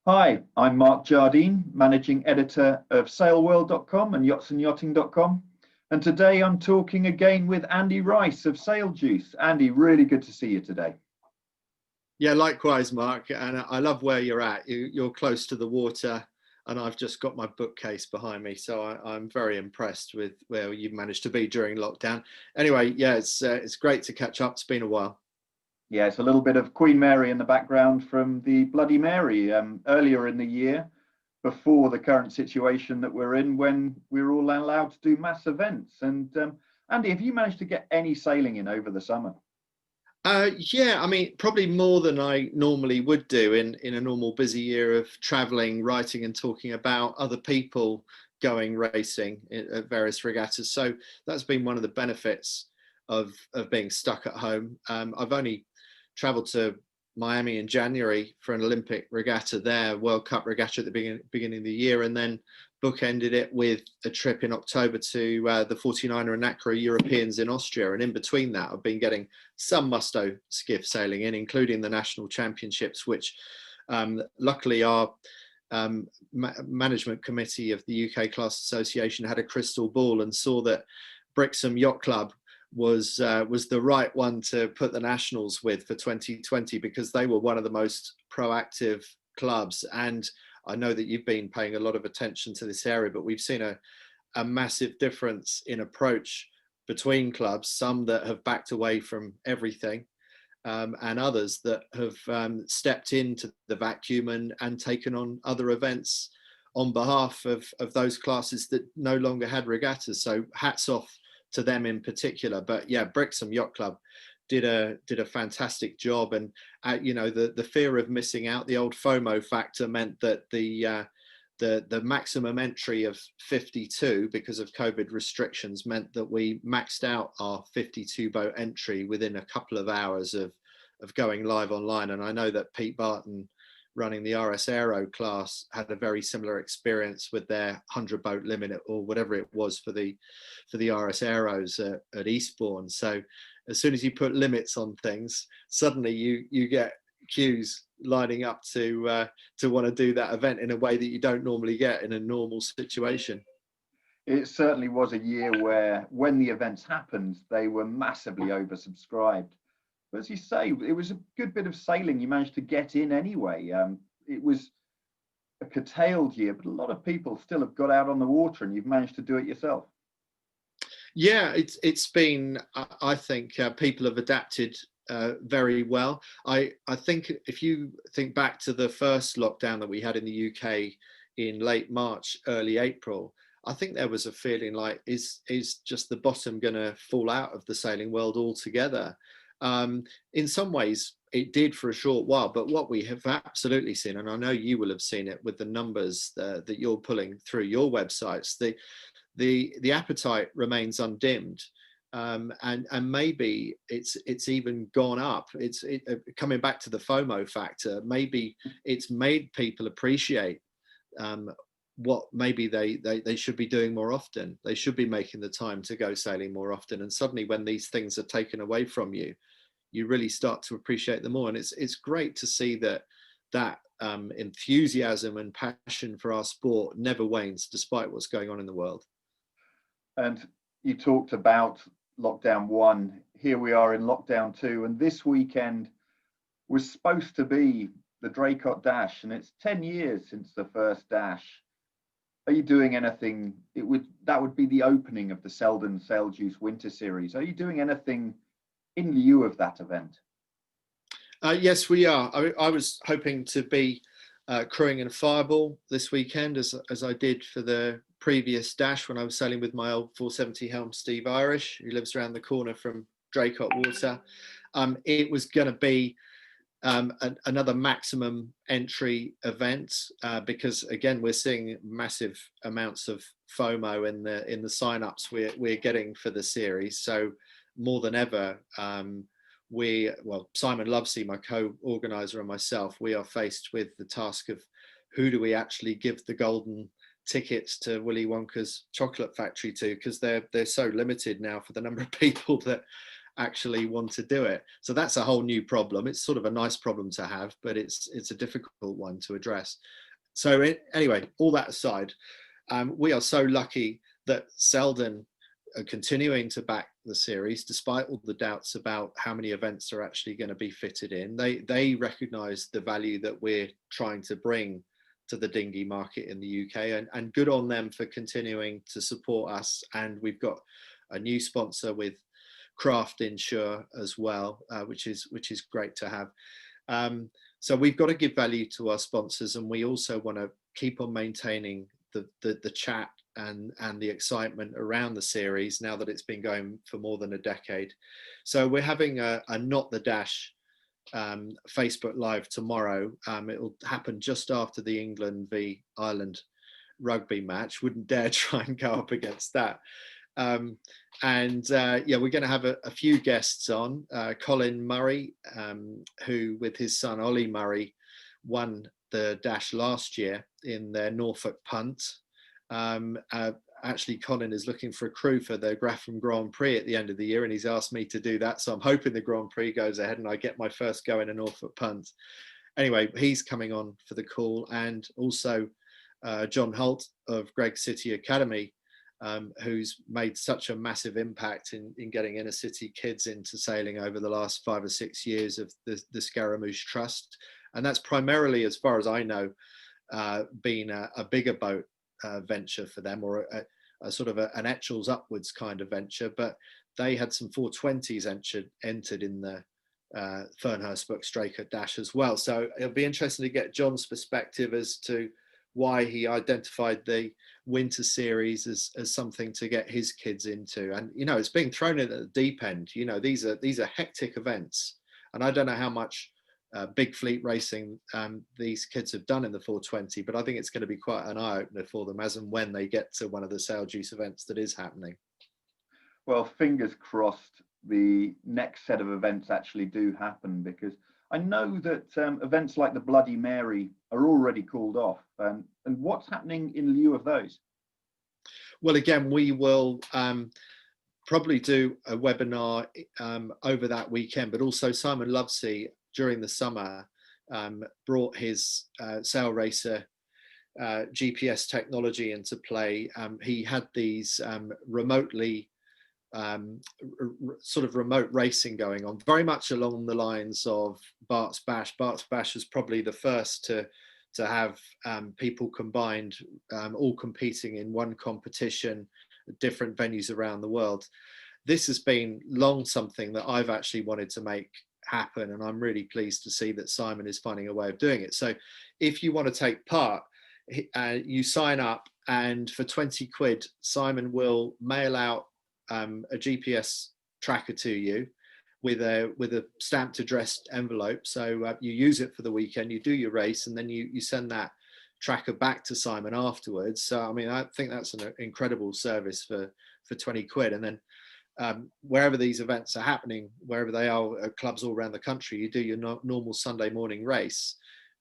Hi, I'm Mark Jardine, Managing Editor of SailWorld.com and YachtsandYachting.com. And today I'm talking again with Andy Rice of Sailjuice. Andy, really good to see you today. Yeah, likewise, Mark. And I love where you're at. You're close to the water, and I've just got my bookcase behind me. So I'm very impressed with where you've managed to be during lockdown. Anyway, yeah, it's great to catch up. It's been a while. Yeah, it's a little bit of Queen Mary in the background from the Bloody Mary earlier in the year, before the current situation that we're in, when we're all allowed to do mass events. And Andy, have you managed to get any sailing in over the summer? Yeah, I mean, probably more than I normally would do in a normal busy year of traveling, writing, and talking about other people going racing at various regattas. So that's been one of the benefits of being stuck at home. I've only traveled to Miami in January for an Olympic regatta there, World Cup regatta at the beginning of the year, and then bookended it with a trip in October to the 49er and Nacra Europeans in Austria. And in between that, I've been getting some musto skiff sailing in, including the national championships, which luckily our management committee of the UK Class Association had a crystal ball and saw that Brixham Yacht Club was the right one to put the nationals with for 2020, because they were one of the most proactive clubs. And I know that you've been paying a lot of attention to this area, but we've seen a massive difference in approach between clubs, some that have backed away from everything, and others that have stepped into the vacuum and taken on other events on behalf of those classes that no longer had regattas. So hats off to them in particular. But yeah, Brixham Yacht Club did a fantastic job, and you know, the fear of missing out, the old FOMO factor, meant that the maximum entry of 52 because of COVID restrictions meant that we maxed out our 52 boat entry within a couple of hours of going live online. And I know that Pete Barton, running the RS Aero class, had a very similar experience with their 100 boat limit, or whatever it was for the RS Aeros at Eastbourne. So as soon as you put limits on things, suddenly you get queues lining up to want to do that event in a way that you don't normally get in a normal situation. It certainly was a year where, when the events happened, they were massively oversubscribed. But as you say, it was a good bit of sailing you managed to get in anyway. It was a curtailed year, but a lot of people still have got out on the water, and you've managed to do it yourself. Yeah, it's been, I think people have adapted very well. I think if you think back to the first lockdown that we had in the UK in late March, early April, I think there was a feeling like, is just the bottom going to fall out of the sailing world altogether? In some ways it did for a short while, but what we have absolutely seen, and I know you will have seen it with the numbers that you're pulling through your websites, the appetite remains undimmed. And maybe it's even gone up. It's coming back to the FOMO factor. Maybe it's made people appreciate what maybe they should be doing more often. They should be making the time to go sailing more often. And suddenly, when these things are taken away from you, you really start to appreciate them more. And it's great to see that enthusiasm and passion for our sport never wanes, despite what's going on in the world. And you talked about lockdown one. Here we are in lockdown two, and this weekend was supposed to be the Draycote Dash, and it's 10 years since the first dash. Are you doing anything? That would be the opening of the Seldén Sailjuice Winter Series. Are you doing anything in lieu of that event? Yes, we are. I was hoping to be crewing in a fireball this weekend, as I did for the previous dash when I was sailing with my old 470 helm Steve Irish, who lives around the corner from Draycote Water. It was going to be another maximum entry event, because again, we're seeing massive amounts of FOMO in the sign-ups we're getting for the series. So more than ever, Simon Lovesey, my co-organizer, and myself, we are faced with the task of who do we actually give the golden tickets to Willy Wonka's chocolate factory to, because they're so limited now for the number of people that actually want to do it. So that's a whole new problem. It's sort of a nice problem to have, but it's a difficult one to address. So anyway, all that aside, we are so lucky that Seldén are continuing to back the series despite all the doubts about how many events are actually going to be fitted in. They recognise the value that we're trying to bring to the dinghy market in the UK, and good on them for continuing to support us. And we've got a new sponsor with Craft Insure as well, which is great to have. So we've got to give value to our sponsors, and we also want to keep on maintaining the chat and the excitement around the series now that it's been going for more than a decade. So we're having a Not the Dash Facebook Live tomorrow. It'll happen just after the England v Ireland rugby match. Wouldn't dare try and go up against that. Yeah, we're going to have a few guests on. Colin Murray, who with his son Ollie Murray won the dash last year in their Norfolk punt. Actually, Colin is looking for a crew for the Grafham Grand Prix at the end of the year, and he's asked me to do that. So I'm hoping the Grand Prix goes ahead and I get my first go in a Norfolk punt. Anyway, he's coming on for the call, and also John Holt of Greg City Academy, who's made such a massive impact in getting inner city kids into sailing over the last 5 or 6 years of the Scaramouche Trust. And that's primarily, as far as I know, been a bigger boat venture for them, or a sort of an Etchells upwards kind of venture. But they had some 420s entered in the Fernhurst Books Draycote Dash as well. So it'll be interesting to get John's perspective as to why he identified the Winter Series as something to get his kids into. And you know, it's being thrown in at the deep end. You know, these are hectic events, and I don't know how much big fleet racing these kids have done in the 420, but I think it's going to be quite an eye-opener for them as and when they get to one of the Sailjuice events that is happening. Well, fingers crossed the next set of events actually do happen, because I know that events like the Bloody Mary are already called off. And what's happening in lieu of those? Well, again, we will probably do a webinar over that weekend, but also Simon Lovesey during the summer brought his Sail Racer GPS technology into play. He had these remotely sort of remote racing going on, very much along the lines of Bart's Bash. Bart's Bash was probably the first to have people combined, all competing in one competition at different venues around the world. This has been long something that I've actually wanted to make happen, and I'm really pleased to see that Simon is finding a way of doing it. So if you want to take part, you sign up, and for 20 quid Simon will mail out a GPS tracker to you with a stamped addressed envelope. So you use it for the weekend, you do your race, and then you send that tracker back to Simon afterwards. So I mean, I think that's an incredible service for 20 quid. And then wherever these events are happening, wherever they are at clubs all around the country, you do your normal Sunday morning race,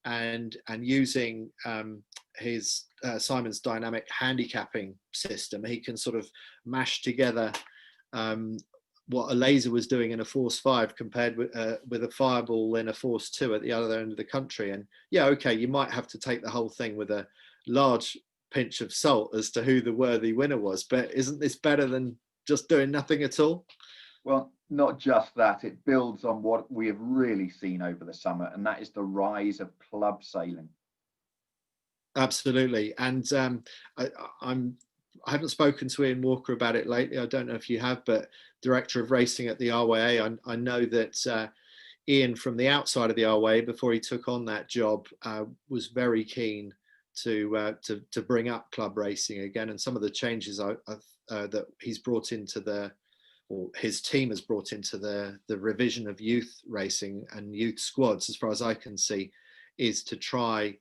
and using Simon's dynamic handicapping system, he can sort of mash together what a laser was doing in a Force 5 compared with a Fireball in a Force 2 at the other end of the country. And yeah, okay, you might have to take the whole thing with a large pinch of salt as to who the worthy winner was, but isn't this better than just doing nothing at all? Well, not just that, it builds on what we have really seen over the summer, and that is the rise of club sailing. Absolutely. And I haven't spoken to Ian Walker about it lately. I don't know if you have, but Director of Racing at the RYA, I know that Ian, from the outside of the RYA, before he took on that job, was very keen to bring up club racing again. And some of the changes that he's brought into or his team has brought into the revision of youth racing and youth squads, as far as I can see, is to try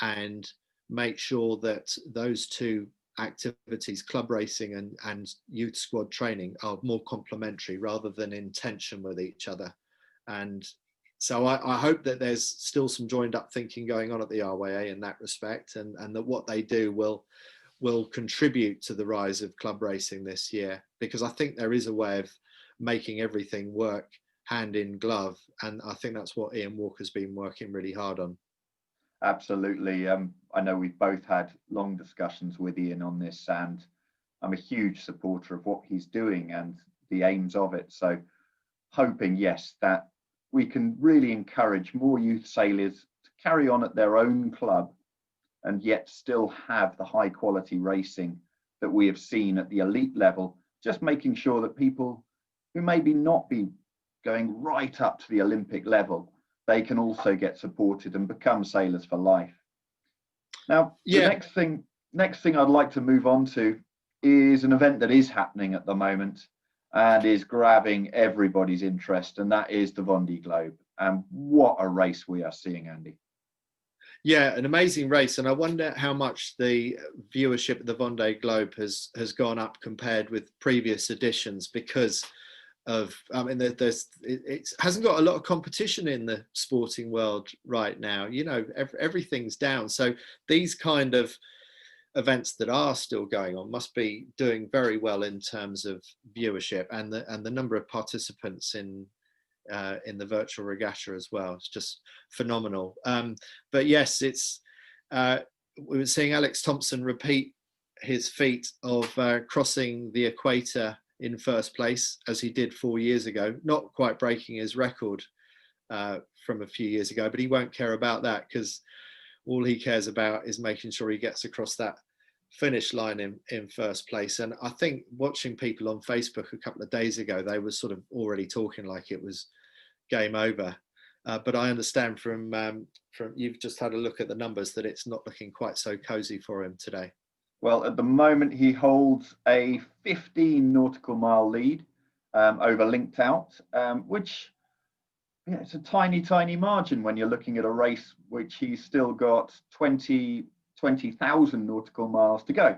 and make sure that those two activities, club racing and youth squad training, are more complementary rather than in tension with each other. And so I hope that there's still some joined up thinking going on at the RYA in that respect, and that what they do will contribute to the rise of club racing this year, because I think there is a way making everything work hand in glove. And I think that's what Ian Walker's been working really hard on. Absolutely. I know we've both had long discussions with Ian on this, and I'm a huge supporter of what he's doing and the aims of it. So hoping, yes, that we can really encourage more youth sailors to carry on at their own club and yet still have the high quality racing that we have seen at the elite level, just making sure that people who maybe not be going right up to the Olympic level, they can also get supported and become sailors for life. Now, the next thing I'd like to move on to is an event that is happening at the moment and is grabbing everybody's interest, and that is the Vendée Globe. And what a race we are seeing, Andy. Yeah, an amazing race, and I wonder how much the viewership of the Vendée Globe has gone up compared with previous editions, because of, I mean, it hasn't got a lot of competition in the sporting world right now. You know, everything's down. So these kind of events that are still going on must be doing very well in terms of viewership, and the number of participants in the virtual regatta as well. It's just phenomenal. But yes, it's we were seeing Alex Thompson repeat his feat of crossing the equator in first place, as he did 4 years ago, not quite breaking his record from a few years ago, but he won't care about that, because all he cares about is making sure he gets across that finish line in first place. And I think watching people on Facebook a couple of days ago, they were sort of already talking like it was game over. But I understand from you've just had a look at the numbers that it's not looking quite so cozy for him today. Well, at the moment, he holds a 15 nautical mile lead over Linked Out, which, yeah, it's a tiny, tiny margin when you're looking at a race which he's still got 20,000 nautical miles to go.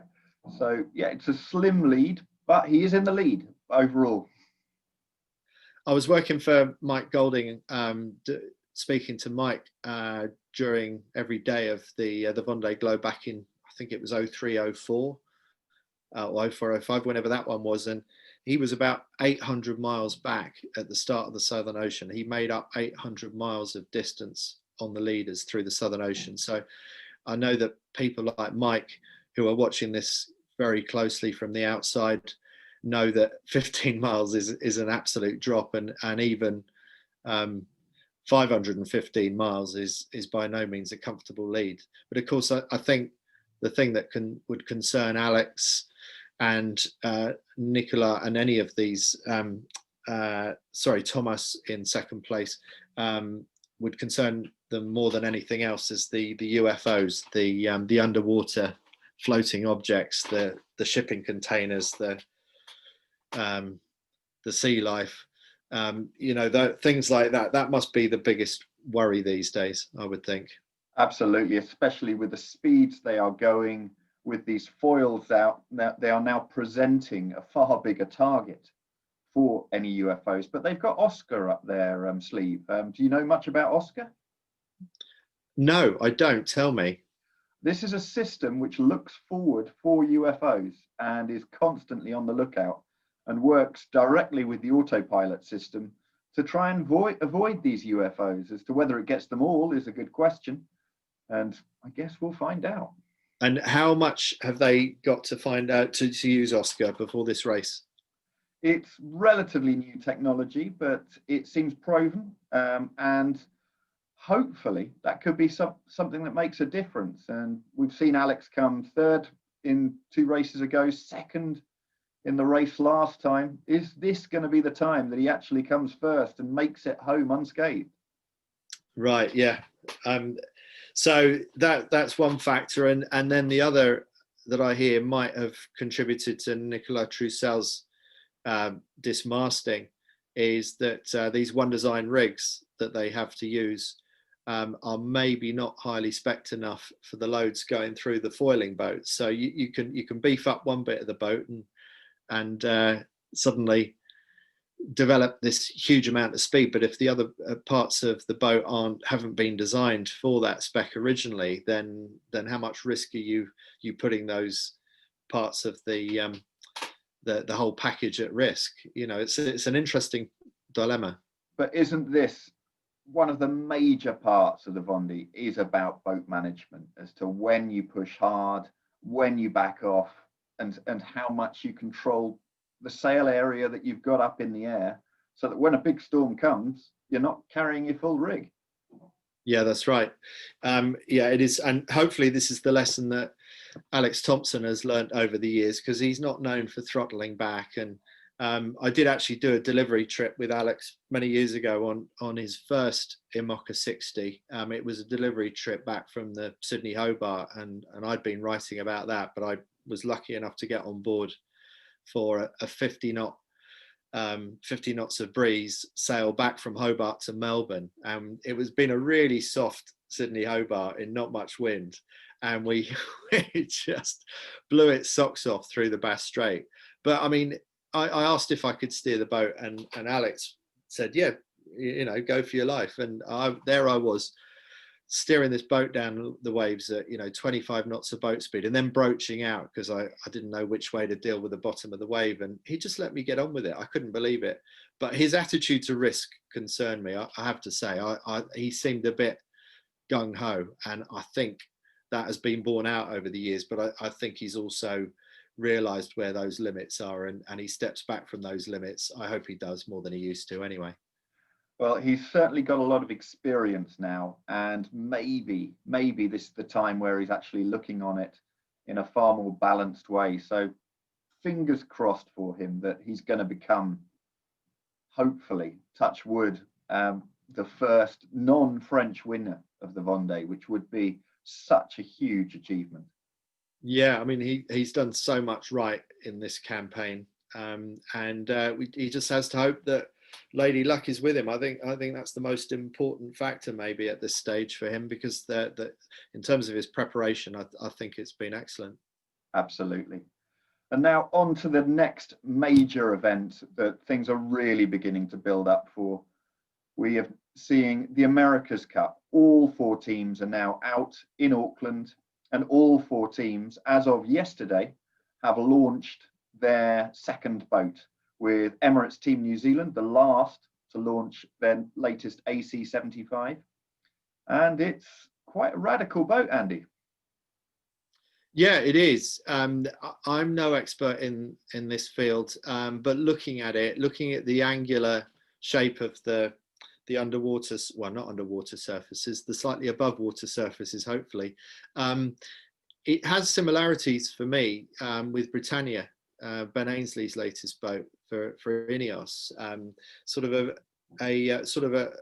So, yeah, it's a slim lead, but he is in the lead overall. I was working for Mike Golding, speaking to Mike during every day of the Vendée Globe back in, I think it was 03, 04, or 04, 05, whenever that one was. And he was about 800 miles back at the start of the Southern Ocean. He made up 800 miles of distance on the leaders through the Southern Ocean. So I know that people like Mike, who are watching this very closely from the outside, know that 15 miles is an absolute drop, and even 515 miles is by no means a comfortable lead. But of course, I think the thing that would concern Alex and Nicola and any of these, Thomas in second place, would concern them more than anything else is the UFOs, the underwater floating objects, the shipping containers, the sea life, things like that. That must be the biggest worry these days, I would think. Absolutely, especially with the speeds they are going with these foils out. They are now presenting a far bigger target for any UFOs, but they've got Oscar up their sleeve. Do you know much about Oscar? No, I don't. Tell me. This is a system which looks forward for UFOs and is constantly on the lookout, and works directly with the autopilot system to try and avoid these UFOs. As to whether it gets them all is a good question, and I guess we'll find out. And how much have they got to find out to use Oscar before this race? It's relatively new technology, but it seems proven, and hopefully that could be something that makes a difference. And we've seen Alex come third in 2 races ago, second in the race last time. Is this going to be the time that he actually comes first and makes it home unscathed? Right, yeah. So that's one factor, and then the other that I hear might have contributed to Nicolas Troussel's dismasting is that these one design rigs that they have to use are maybe not highly spec'd enough for the loads going through the foiling boat. So you can beef up one bit of the boat and suddenly develop this huge amount of speed, but if the other parts of the boat haven't been designed for that spec originally, then how much risk are you putting those parts of the the whole package at risk. You know, it's an interesting dilemma. But isn't this one of the major parts of the Vendée is about boat management as to when you push hard, when you back off, and how much you control the sail area that you've got up in the air, so that when a big storm comes, you're not carrying your full rig. Yeah, that's right. Yeah, it is. And hopefully this is the lesson that Alex Thompson has learned over the years, because he's not known for throttling back. And I did actually do a delivery trip with Alex many years ago on his first IMOCA 60. It was a delivery trip back from the Sydney Hobart, and I'd been writing about that, but I was lucky enough to get on board for a 50 knots of breeze sail back from Hobart to Melbourne. It was been a really soft Sydney Hobart in not much wind, and we just blew its socks off through the Bass Strait. But I mean, I asked if I could steer the boat, and Alex said, yeah, you know, go for your life. And there I was, steering this boat down the waves at 25 knots of boat speed, and then broaching out because I didn't know which way to deal with the bottom of the wave, and he just let me get on with it. I couldn't believe it. But his attitude to risk concerned me, I have to say. He seemed a bit gung-ho, and I think that has been borne out over the years, but I think he's also realized where those limits are, and he steps back from those limits. I hope he does, more than he used to anyway. Well, he's certainly got a lot of experience now, and maybe this is the time where he's actually looking on it in a far more balanced way. So fingers crossed for him that he's going to become, hopefully, touch wood, the first non-French winner of the Vendée, which would be such a huge achievement. Yeah, I mean, he's done so much right in this campaign, he just has to hope that Lady Luck is with him. I think that's the most important factor maybe at this stage for him, because in terms of his preparation, I think it's been excellent. Absolutely. And now on to the next major event that things are really beginning to build up for. We are seeing the America's Cup. All 4 teams are now out in Auckland, and all 4 teams, as of yesterday, have launched their second boat, with Emirates Team New Zealand, the last to launch their latest AC75. And it's quite a radical boat, Andy. Yeah, it is. I'm no expert in this field, but looking at the angular shape of the underwater, well, not underwater surfaces, the slightly above water surfaces, hopefully, it has similarities for me with Britannia, Ben Ainsley's latest boat for Ineos, sort of a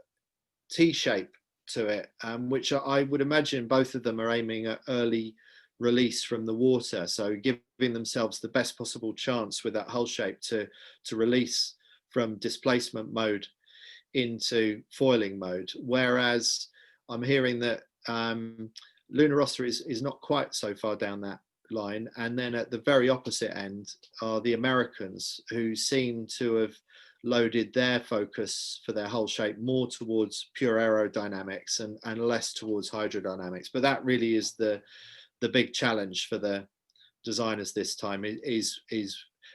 T shape to it, which I would imagine both of them are aiming at early release from the water, so giving themselves the best possible chance with that hull shape to release from displacement mode into foiling mode. Whereas I'm hearing that Luna Rossa is not quite so far down that line, and then at the very opposite end are the Americans, who seem to have loaded their focus for their hull shape more towards pure aerodynamics and less towards hydrodynamics. But that really is the big challenge for the designers this time, is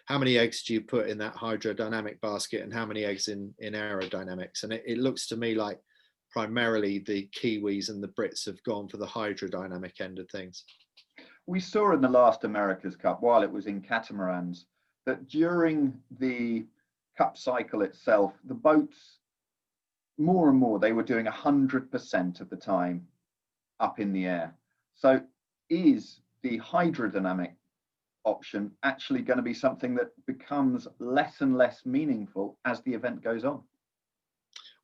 how many eggs do you put in that hydrodynamic basket and how many eggs in aerodynamics. And it looks to me like primarily the Kiwis and the Brits have gone for the hydrodynamic end of things. We saw in the last America's Cup, while it was in catamarans, that during the Cup cycle itself, the boats, more and more, they were doing 100% of the time up in the air. So is the hydrodynamic option actually going to be something that becomes less and less meaningful as the event goes on?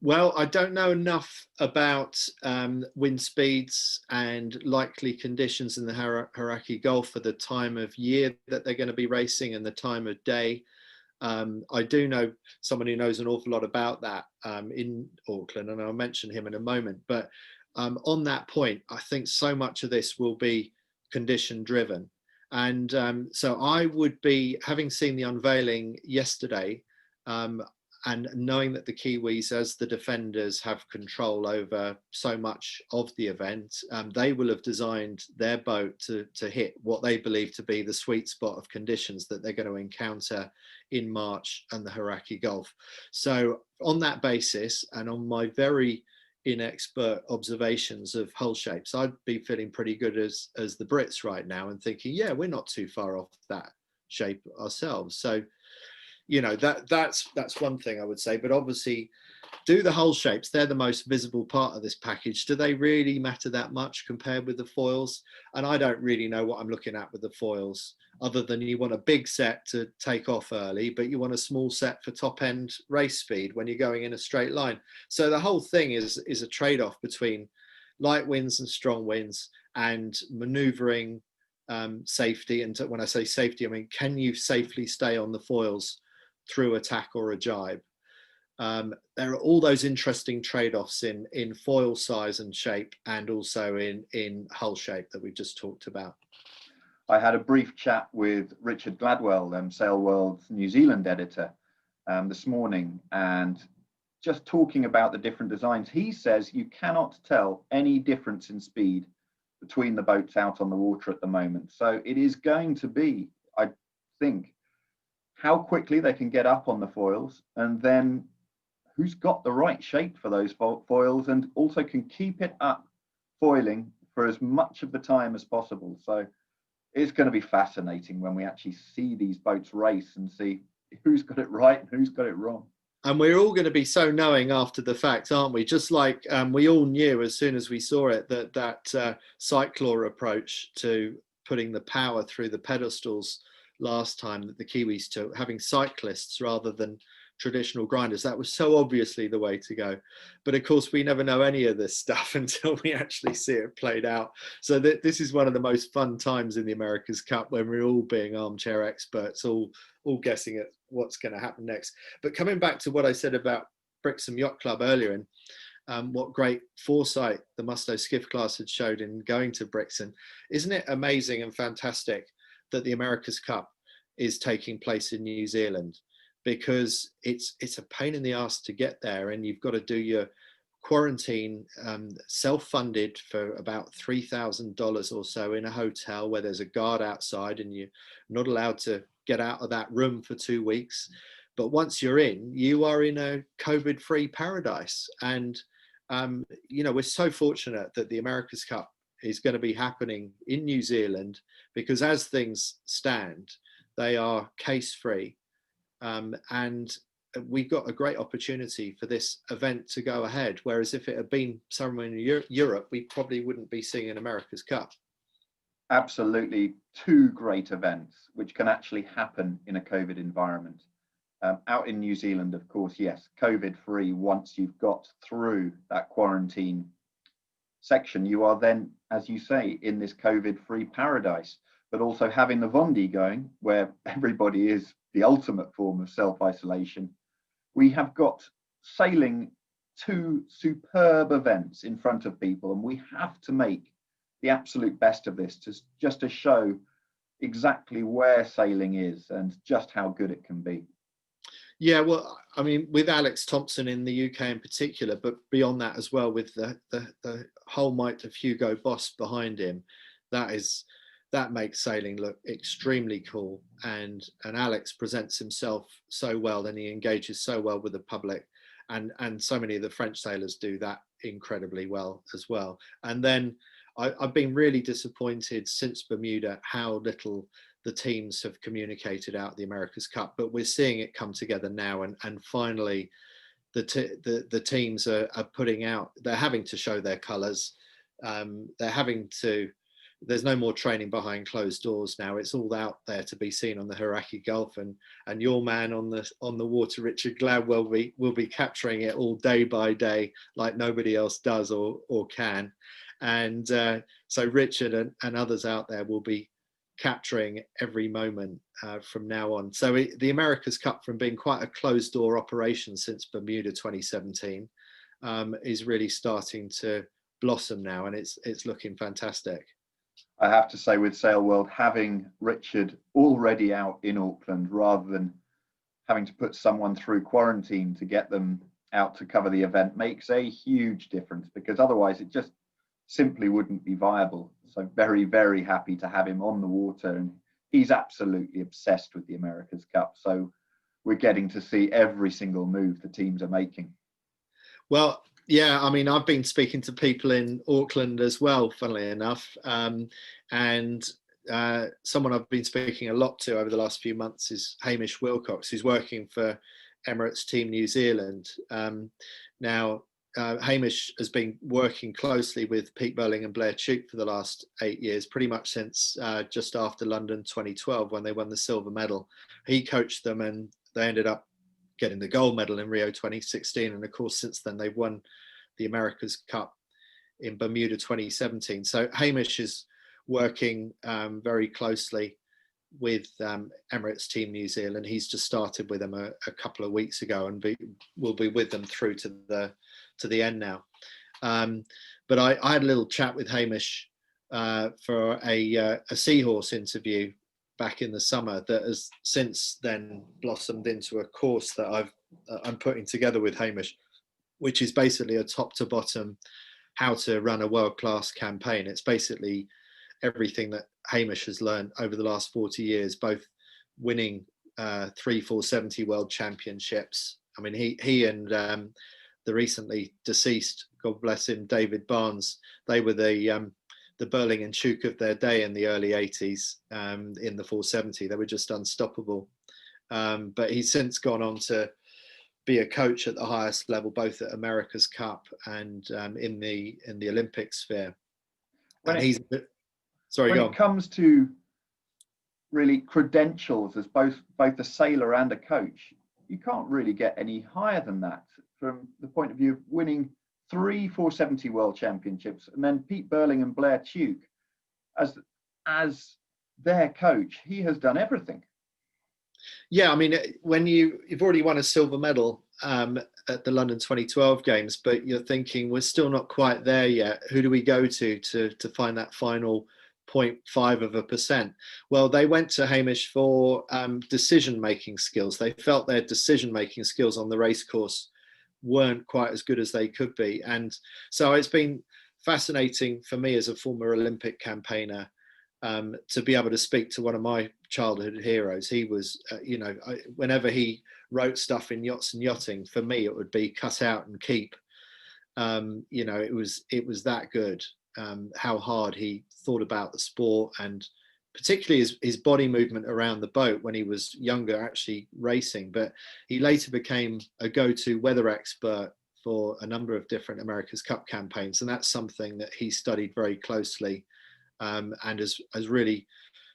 Well, I don't know enough about wind speeds and likely conditions in the Hauraki Gulf for the time of year that they're going to be racing and the time of day. I do know someone who knows an awful lot about that in Auckland, and I'll mention him in a moment. But on that point, I think so much of this will be condition driven. And so I would be, having seen the unveiling yesterday, and knowing that the Kiwis, as the defenders, have control over so much of the event, they will have designed their boat to hit what they believe to be the sweet spot of conditions that they're going to encounter in March and the Hauraki Gulf. So on that basis, and on my very inexpert observations of hull shapes, I'd be feeling pretty good as the Brits right now and thinking, yeah, we're not too far off that shape ourselves. So, you know, that's one thing I would say. But obviously, do the hull shapes, they're the most visible part of this package. Do they really matter that much compared with the foils? And I don't really know what I'm looking at with the foils, other than you want a big set to take off early, but you want a small set for top end race speed when you're going in a straight line. So the whole thing is a trade-off between light winds and strong winds, and maneuvering safety. And when I say safety, I mean, can you safely stay on the foils through a tack or a jibe? There are all those interesting trade-offs in foil size and shape, and also in hull shape that we've just talked about. I had a brief chat with Richard Gladwell, Sail World's New Zealand editor, this morning, and just talking about the different designs. He says you cannot tell any difference in speed between the boats out on the water at the moment. So it is going to be, I think, how quickly they can get up on the foils, and then who's got the right shape for those foils, and also can keep it up foiling for as much of the time as possible. So it's going to be fascinating when we actually see these boats race and see who's got it right and who's got it wrong. And we're all going to be so knowing after the fact, aren't we? Just like we all knew as soon as we saw it that cyclor approach to putting the power through the pedestals last time that the Kiwis took, having cyclists rather than traditional grinders, that was so obviously the way to go. But of course, we never know any of this stuff until we actually see it played out. So this is one of the most fun times in the America's Cup, when we're all being armchair experts, all guessing at what's going to happen next. But coming back to what I said about Brixham Yacht Club earlier, and what great foresight the Musto skiff class had showed in going to Brixham, isn't it amazing and fantastic that the America's Cup is taking place in New Zealand? Because it's a pain in the ass to get there, and you've got to do your quarantine self-funded for about $3,000 or so in a hotel where there's a guard outside, and you're not allowed to get out of that room for 2 weeks. But once you're in, you are in a COVID-free paradise. And you know, we're so fortunate that the America's Cup is going to be happening in New Zealand, because as things stand, they are case-free. And we've got a great opportunity for this event to go ahead. Whereas if it had been somewhere in Europe, we probably wouldn't be seeing an America's Cup. Absolutely, two great events which can actually happen in a COVID environment. Out in New Zealand, of course, yes, COVID-free. Once you've got through that quarantine section, you are then, as you say, in this COVID-free paradise. But also having the Vendée going, where everybody is the ultimate form of self-isolation. We have got sailing two superb events in front of people, and we have to make the absolute best of this just to show exactly where sailing is and just how good it can be. Yeah, well, I mean, with Alex Thompson in the UK in particular, but beyond that as well, with the whole might of Hugo Boss behind him, that makes sailing look extremely cool. And Alex presents himself so well, and he engages so well with the public, and so many of the French sailors do that incredibly well as well. And then I've been really disappointed since Bermuda how little the teams have communicated out the America's Cup, but we're seeing it come together now, and finally the teams are putting out, they're having to show their colours. There's no more training behind closed doors now. It's all out there to be seen on the Hauraki Gulf, and your man on the water, Richard Gladwell, will be capturing it all day by day like nobody else does or can. And so Richard and others out there will be capturing every moment from now on. So the America's Cup, from being quite a closed door operation since Bermuda 2017, is really starting to blossom now, and it's looking fantastic. I have to say, with Sail World, having Richard already out in Auckland rather than having to put someone through quarantine to get them out to cover the event makes a huge difference, because otherwise it just simply wouldn't be viable. So very, very happy to have him on the water, and he's absolutely obsessed with the America's Cup. So we're getting to see every single move the teams are making. Well, yeah, I mean, I've been speaking to people in Auckland as well, funnily enough. And someone I've been speaking a lot to over the last few months is Hamish Wilcox, who's working for Emirates Team New Zealand. Now, Hamish has been working closely with Pete Burling and Blair Tuke for the last 8 years, pretty much since just after London 2012 when they won the silver medal. He coached them and they ended up getting the gold medal in Rio 2016. And of course, since then, they've won the America's Cup in Bermuda 2017. So Hamish is working very closely with Emirates Team New Zealand. He's just started with them a couple of weeks ago and will be with them through to the end now. But I had a little chat with Hamish for a seahorse interview back in the summer that has since then blossomed into a course that I'm putting together with Hamish, which is basically a top to bottom how to run a world-class campaign. It's basically everything that Hamish has learned over the last 40 years, both winning 3 470 world championships. I mean, he and the recently deceased, God bless him, David Barnes, they were the Burling and Tuke of their day in the early 80s in the 470. They were just unstoppable. But he's since gone on to be a coach at the highest level, both at America's Cup and in the Olympic sphere. When it comes to really credentials as both a sailor and a coach, you can't really get any higher than that from the point of view of winning 3 470 world championships, and then Pete Burling and Blair Tuke as their coach. He has done everything. Yeah, I mean, when you've already won a silver medal at the London 2012 games, but you're thinking we're still not quite there yet. Who do we go to find that final 0.5%? Well, they went to Hamish for decision-making skills. They felt their decision-making skills on the race course weren't quite as good as they could be. And so it's been fascinating for me as a former Olympic campaigner to be able to speak to one of my childhood heroes. He was, whenever he wrote stuff in Yachts and Yachting, for me, it would be cut out and keep. It was that good, how hard he thought about the sport, and particularly his body movement around the boat when he was younger, actually racing. But he later became a go-to weather expert for a number of different America's Cup campaigns. And that's something that he studied very closely and has really,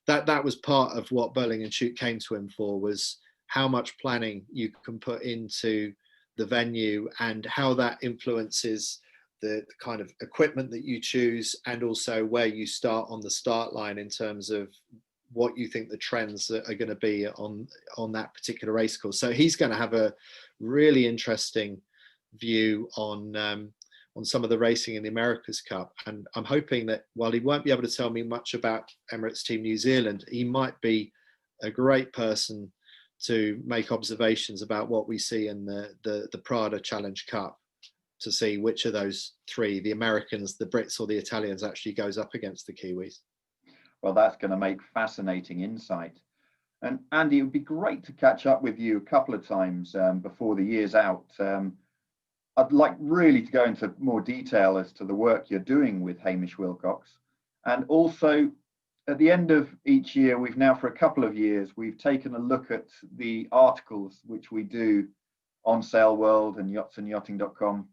that was part of what Burling and Tuke came to him for, was how much planning you can put into the venue and how that influences the kind of equipment that you choose, and also where you start on the start line in terms of what you think the trends are going to be on that particular race course. So he's going to have a really interesting view on some of the racing in the America's Cup. And I'm hoping that while he won't be able to tell me much about Emirates Team New Zealand, he might be a great person to make observations about what we see in the Prada Challenge Cup, to see which of those three, the Americans, the Brits or the Italians, actually goes up against the Kiwis. Well, that's going to make fascinating insight. And Andy, it would be great to catch up with you a couple of times before the year's out. I'd like really to go into more detail as to the work you're doing with Hamish Wilcox. And also, at the end of each year, we've now for a couple of years, we've taken a look at the articles which we do on Sail World and yachtsandyachting.com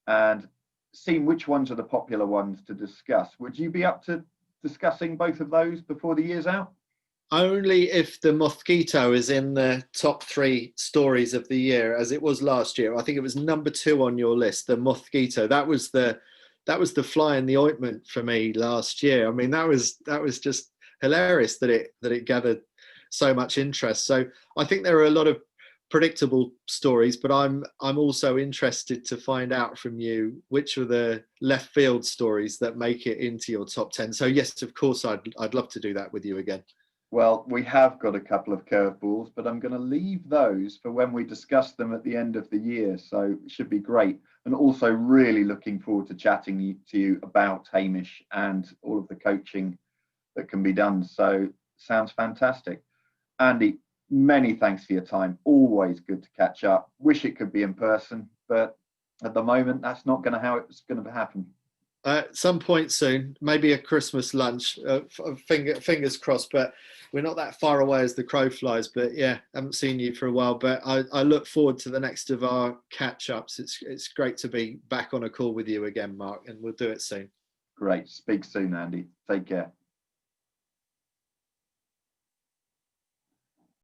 and seen which ones are the popular ones to discuss. Would you be up to discussing both of those before the year's out? Only if the Mosquito is in the top 3 stories of the year, as it was last year. I think it was number 2 on your list, the Mosquito. That was the fly in the ointment for me last year. I mean, that was just hilarious that it gathered so much interest. So I think there are a lot of predictable stories, but I'm also interested to find out from you which are the left field stories that make it into your top 10. So yes, of course, I'd love to do that with you again. Well, we have got a couple of curveballs, but I'm going to leave those for when we discuss them at the end of the year. So it should be great. And also really looking forward to chatting to you about Hamish and all of the coaching that can be done. So sounds fantastic. Andy, many thanks for your time. Always good to catch up. Wish it could be in person, but at the moment, that's not going to how it's going to happen. At some point soon, maybe a Christmas lunch, fingers crossed, but we're not that far away as the crow flies. But yeah, haven't seen you for a while, but I look forward to the next of our catch-ups. It's great to be back on a call with you again, Mark, and we'll do it soon. Great. Speak soon, Andy. Take care.